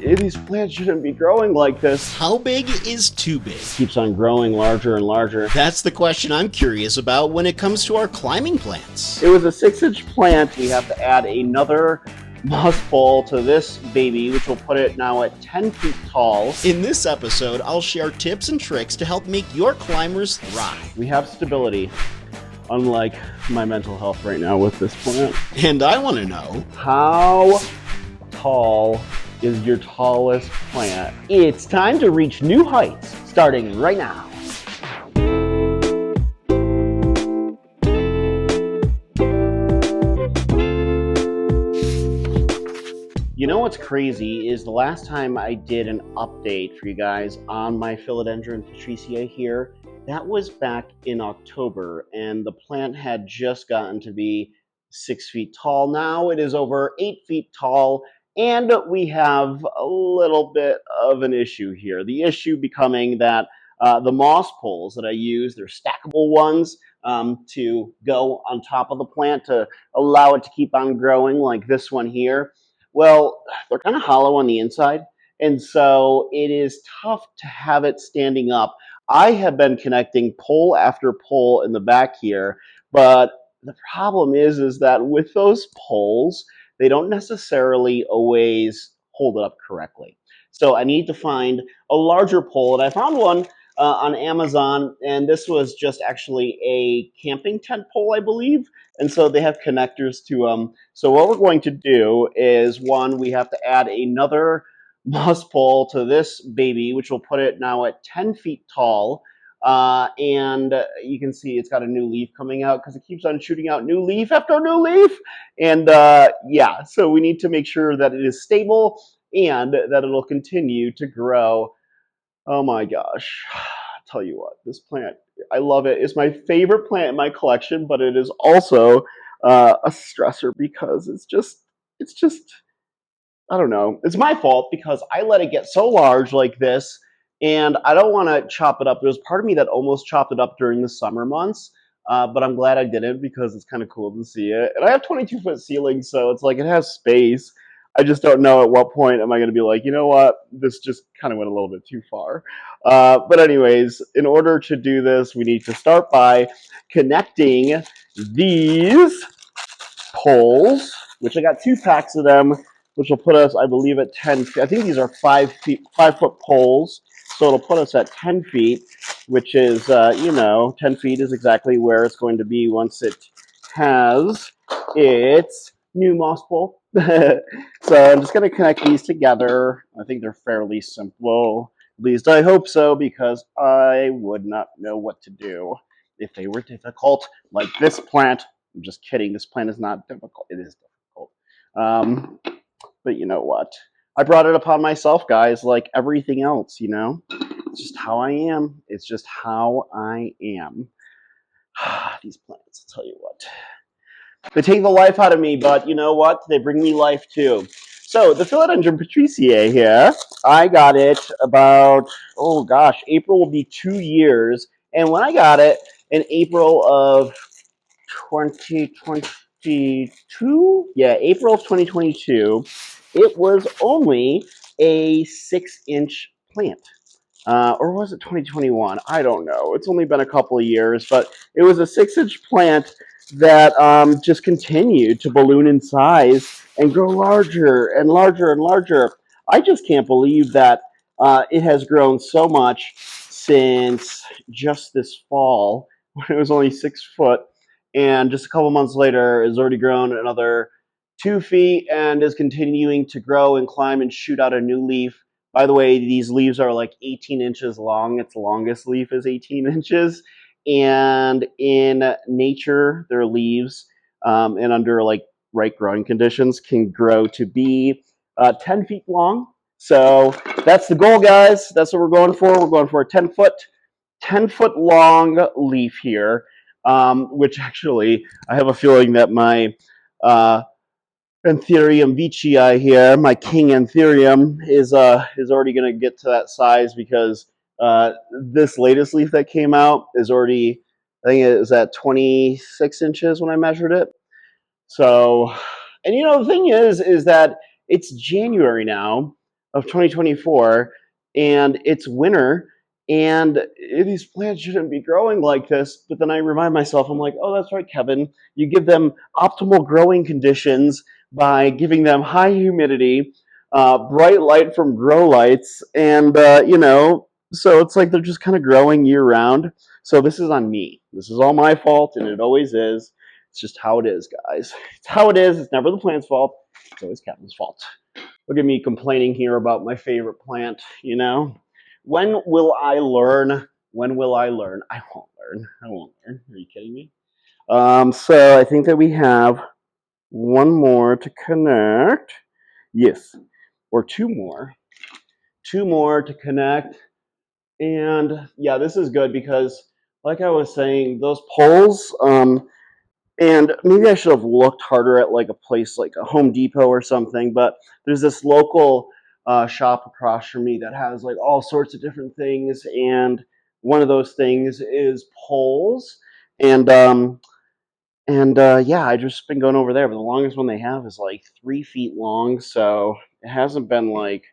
These plants shouldn't be growing like this. How big is too big? Keeps on growing larger and larger. That's the question I'm curious about when it comes to our climbing plants. It was a 6-inch plant. We have to add another moss pole to this baby, which will put it now at 10 feet tall. In this episode, I'll share tips and tricks to help make your climbers thrive. We have stability, unlike my mental health right now with this plant. And I want to know, how tall is your tallest plant? It's time to reach new heights, starting right now. You know what's crazy is the last time I did an update for you guys on my Philodendron patriciae here, that was back in October, and the plant had just gotten to be 6 feet tall. Now it is over 8 feet tall, and we have a little bit of an issue here. The issue becoming that the moss poles that I use, they're stackable ones to go on top of the plant to allow it to keep on growing, like this one here. Well, they're kind of hollow on the inside, and so it is tough to have it standing up. I have been connecting pole after pole in the back here, but the problem is that with those poles, they don't necessarily always hold it up correctly. So I need to find a larger pole, and I found one on Amazon, and this was just actually a camping tent pole, I believe. And so they have connectors to them. So what we're going to do is, one, we have to add another moss pole to this baby, which will put it now at 10 feet tall. And you can see it's got a new leaf coming out because it keeps on shooting out new leaf after new leaf. And yeah, so we need to make sure that it is stable and that it'll continue to grow. Oh my gosh. I'll tell you what, this plant, I love it. It's my favorite plant in my collection, but it is also a stressor because it's just, I don't know. It's my fault because I let it get so large like this, and I don't want to chop it up. There was part of me that almost chopped it up during the summer months, but I'm glad I didn't because it's kind of cool to see it. And I have 22-foot ceilings, so it's like it has space. I just don't know at what point am I going to be like, you know what, this just kind of went a little bit too far. But anyways, in order to do this, we need to start by connecting these poles, which I got 2 packs of them, which will put us, I believe, at 10 feet. I think these are 5-foot poles, so it'll put us at 10 feet, which is, 10 feet is exactly where it's going to be once it has its new moss pole. So I'm just going to connect these together. I think they're fairly simple. At least I hope so, because I would not know what to do if they were difficult, like this plant. I'm just kidding. This plant is not difficult. It is difficult. But you know what? I brought it upon myself, guys, like everything else, you know? It's just how I am. It's just how I am. These plants, I'll tell you what. They take the life out of me, but you know what? They bring me life too. So the Philodendron patriciae here, I got it about, oh gosh, April will be 2 years. And when I got it in April of 2022, yeah, April of 2022, it was only a 6-inch plant. Or was it 2021? I don't know. It's only been a couple of years, but it was a 6-inch plant that just continued to balloon in size and grow larger and larger and larger. I just can't believe that it has grown so much since just this fall, when it was only 6 foot, and just a couple months later, it's already grown another 2 feet and is continuing to grow and climb and shoot out a new leaf. By the way, these leaves are like 18 inches long. Its longest leaf is 18 inches. And in nature, their leaves, and under like right growing conditions, can grow to be 10 feet long. So that's the goal, guys. That's what we're going for. We're going for a 10 foot long leaf here, which actually, I have a feeling that my Anthurium veitchii here, my king Anthurium, is already going to get to that size because this latest leaf that came out is already, I think it was at 26 inches when I measured it. So, and you know, the thing is that it's January now. of 2024, and it's winter, and these plants shouldn't be growing like this. But then I remind myself, I'm like, oh, that's right, Kevin. You give them optimal growing conditions by giving them high humidity, bright light from grow lights, and so it's like they're just kind of growing year round. So this is on me. This is all my fault, and it always is. It's just how it is, guys. It's how it is. It's never the plant's fault. It's always Kevin's fault. Look at me complaining here about my favorite plant, you know? When will I learn? When will I learn? I won't learn. I won't learn. Are you kidding me? So I think that we have one more to connect. Yes, or two more. Two more to connect. And yeah, this is good because, like I was saying, those poles, and maybe I should have looked harder at like a place like a Home Depot or something, but there's this local shop across from me that has like all sorts of different things, and one of those things is poles, and yeah, I just been going over there, but the longest one they have is like 3 feet long, so it hasn't been like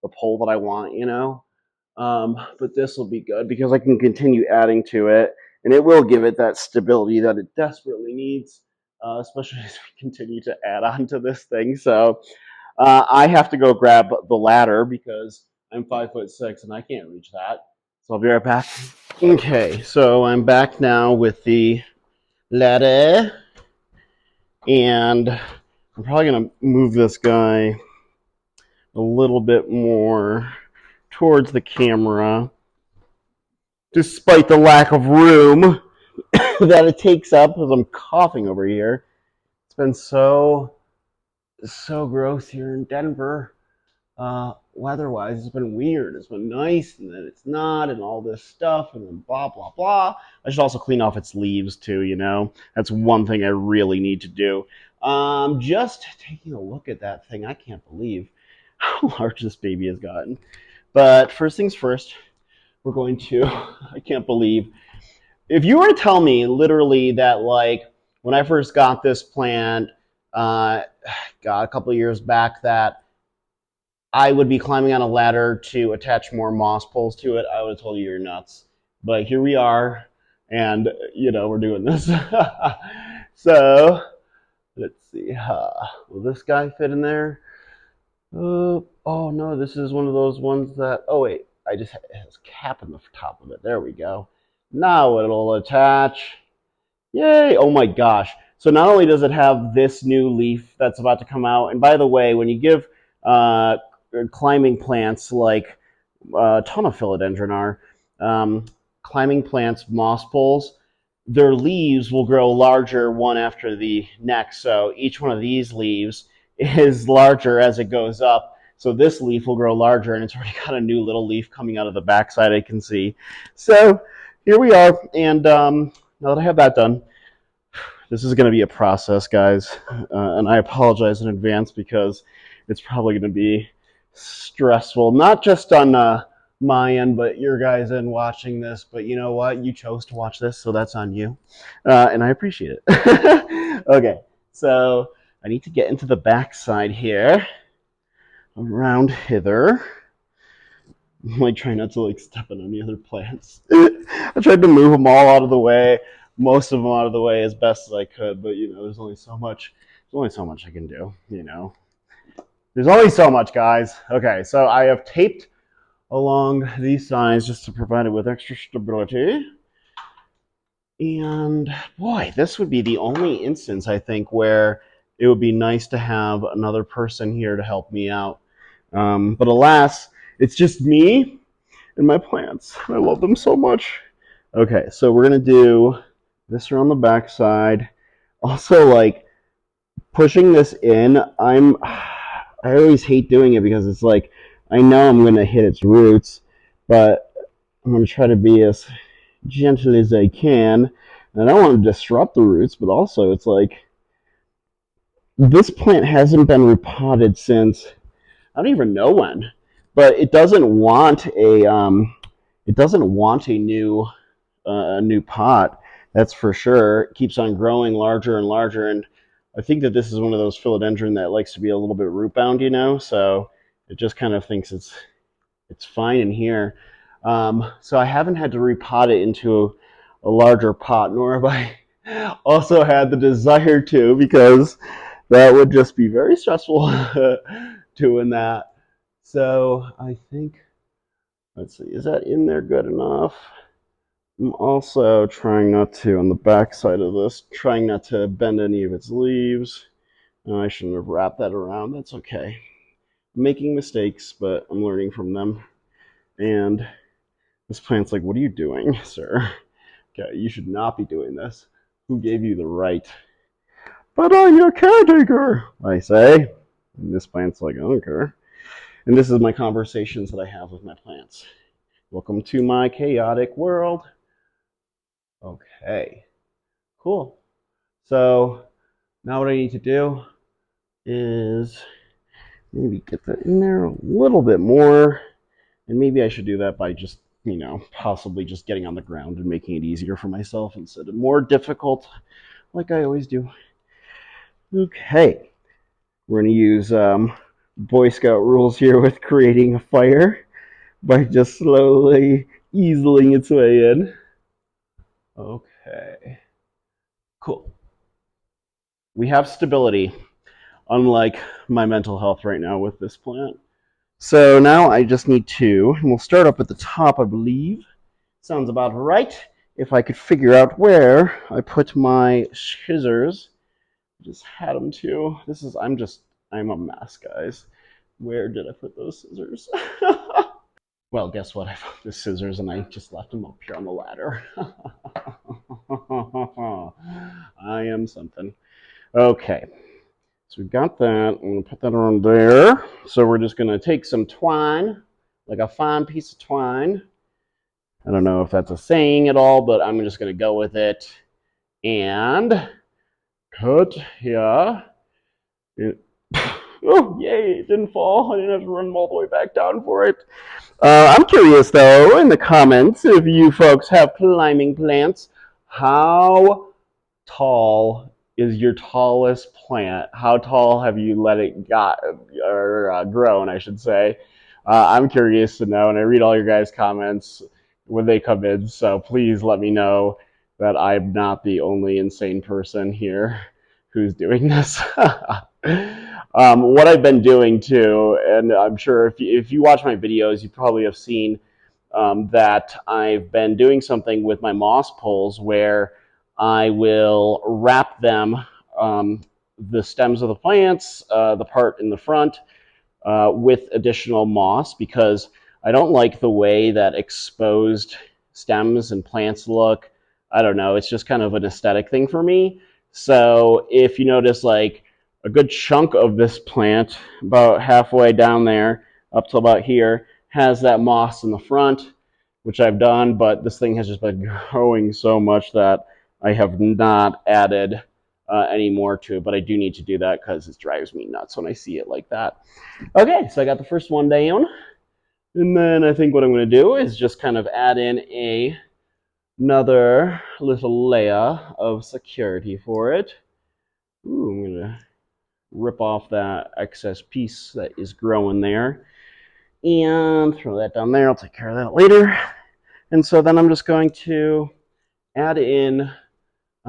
the pole that I want, you know. But this will be good because I can continue adding to it, and it will give it that stability that it desperately needs, especially as we continue to add on to this thing. So I have to go grab the ladder because I'm 5'6" and I can't reach that. So I'll be right back. Okay, so I'm back now with the ladder, and I'm probably gonna move this guy a little bit more towards the camera, despite the lack of room that it takes up as I'm coughing over here. It's been so gross here in Denver. Weather-wise, it's been weird. It's been nice, and then it's not, and all this stuff, and then blah blah blah. I should also clean off its leaves too. You know, that's one thing I really need to do. Just taking a look at that thing, I can't believe how large this baby has gotten. But first things first, we're going to. I can't believe if you were to tell me literally that like when I first got this plant, uh, got a couple of years back, that I would be climbing on a ladder to attach more moss poles to it, I would have told you you're nuts. But here we are, and we're doing this. So let's see. Will this guy fit in there? Oh no, this is one of those ones that. Oh wait, I just it has a cap in the top of it. There we go. Now it'll attach. Yay! Oh my gosh. So not only does it have this new leaf that's about to come out, and by the way, when you give uh, climbing plants like a ton of philodendron are, um, climbing plants, moss poles, their leaves will grow larger one after the next. So each one of these leaves is larger as it goes up. So this leaf will grow larger, and it's already got a new little leaf coming out of the backside, I can see. So here we are, and now that I have that done, this is going to be a process, guys, and I apologize in advance because it's probably going to be stressful, not just on my end, but your guys' end watching this. But you know what? You chose to watch this, so that's on you, and I appreciate it. Okay, so I need to get into the backside here, around hither. I'm like trying not to like step on any other plants. I tried to move them all out of the way, most of them out of the way as best as I could, but there's only so much. There's only so much I can do. There's only so much, guys. Okay, so I have taped along these sides just to provide it with extra stability. And boy, this would be the only instance I think where it would be nice to have another person here to help me out. But alas, it's just me and my plants. I love them so much. Okay, so we're gonna do this around the back side. Also, like pushing this in, I always hate doing it because it's like I know I'm gonna hit its roots, but I'm gonna try to be as gentle as I can. And I don't want to disrupt the roots, but also it's like this plant hasn't been repotted since I don't even know when, but it doesn't want a new pot. That's for sure. It keeps on growing larger and larger, and I think that this is one of those philodendron that likes to be a little bit root bound, so It just kind of thinks it's fine in here. So I haven't had to repot it into a larger pot, nor have I also had the desire to, because that would just be very stressful doing that. So I think, let's see, is that in there good enough? I'm also trying not to, on the back side of this, trying not to bend any of its leaves. I shouldn't have wrapped that around. That's okay. I'm making mistakes, but I'm learning from them. And this plant's like, what are you doing, sir? Okay, you should not be doing this. Who gave you the right? But I'm your caretaker, I say. And this plant's like, I don't care. And this is my conversations that I have with my plants. Welcome to my chaotic world. Okay, cool. So now what I need to do is maybe get that in there a little bit more. And maybe I should do that by just, possibly just getting on the ground and making it easier for myself instead of more difficult, like I always do. Okay, we're going to use Boy Scout rules here with creating a fire by just slowly easing its way in. Okay, cool. We have stability, unlike my mental health right now with this plant. So now I just need to, and we'll start up at the top, I believe. Sounds about right. If I could figure out where I put my scissors. Just had them too. I'm a mess, guys. Where did I put those scissors? Well, guess what? I found the scissors and I just left them up here on the ladder. I am something. Okay, so we've got that. I'm gonna put that around there. So we're just gonna take some twine, like a fine piece of twine. I don't know if that's a saying at all, but I'm just gonna go with it. And cut here. Oh, yay, it didn't fall. I didn't have to run all the way back down for it. I'm curious, though, in the comments, if you folks have climbing plants, how tall is your tallest plant? How tall have you let it grown, I should say? I'm curious to know, and I read all your guys' comments when they come in, so please let me know that I'm not the only insane person here who's doing this. What I've been doing too, and I'm sure if you watch my videos, you probably have seen that I've been doing something with my moss poles where I will wrap them, the stems of the plants, the part in the front, with additional moss, because I don't like the way that exposed stems and plants look. I don't know, it's just kind of an aesthetic thing for me. So if you notice, like, a good chunk of this plant, about halfway down there, up to about here, has that moss in the front, which I've done, but this thing has just been growing so much that I have not added any more to it, but I do need to do that because it drives me nuts when I see it like that. Okay, so I got the first one down, and then I think what I'm going to do is just kind of add in another little layer of security for it. Ooh, I'm going to rip off that excess piece that is growing there and throw that down there. I'll take care of that later. And so then I'm just going to add in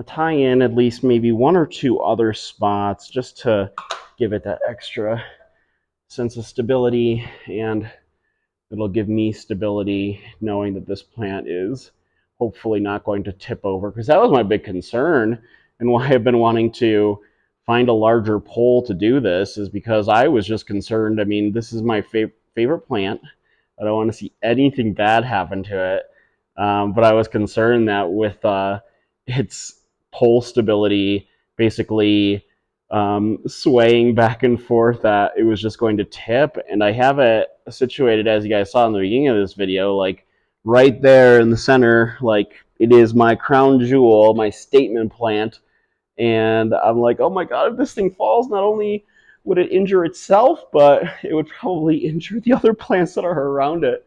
tie in at least maybe one or two other spots just to give it that extra sense of stability, and it'll give me stability knowing that this plant is hopefully not going to tip over, because that was my big concern and why I've been wanting to find a larger pole to do this, is because I was just concerned. I mean, this is my favorite plant. I don't want to see anything bad happen to it, but I was concerned that with its pole stability basically swaying back and forth, that it was just going to tip. And I have it situated, as you guys saw in the beginning of this video, like right there in the center. Like, it is my crown jewel, my statement plant. And I'm like, oh my god, if this thing falls, not only would it injure itself, but it would probably injure the other plants that are around it.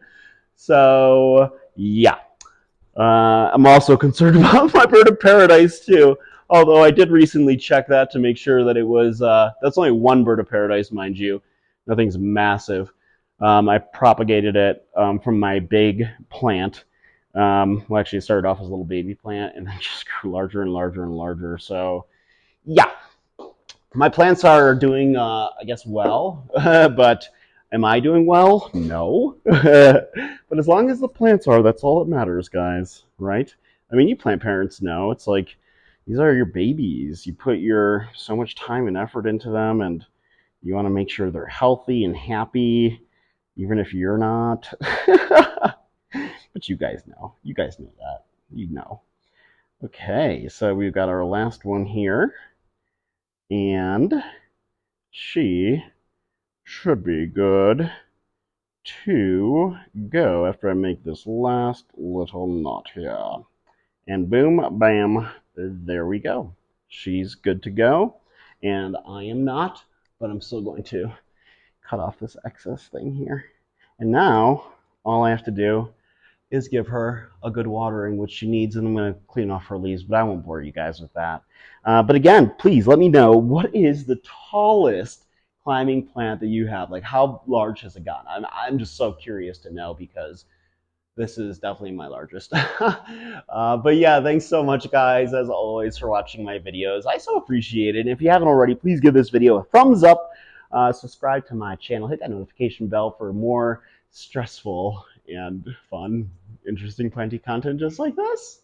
So yeah, I'm also concerned about my bird of paradise too. Although I did recently check that to make sure that it was, that's only one bird of paradise, mind you. Nothing's massive. I propagated it from my big plant. Well, actually, it started off as a little baby plant and then just grew larger and larger and larger. So, yeah, my plants are doing, I guess, well, but am I doing well? No. But as long as the plants are, that's all that matters, guys, right? I mean, you plant parents know it's like these are your babies. You put your so much time and effort into them, and you want to make sure they're healthy and happy, even if you're not. But you guys know. You guys know that. You know. Okay, so we've got our last one here, and she should be good to go after I make this last little knot here. And boom, bam, there we go. She's good to go, and I am not, but I'm still going to cut off this excess thing here. And now, all I have to do is give her a good watering, which she needs, and I'm going to clean off her leaves, but I won't bore you guys with that. But again, please let me know, what is the tallest climbing plant that you have? Like, how large has it gotten? I'm just so curious to know, because this is definitely my largest. But yeah, thanks so much, guys, as always, for watching my videos. I so appreciate it. And if you haven't already, please give this video a thumbs up. Subscribe to my channel. Hit that notification bell for more stressful and fun, interesting, plenty content just like this.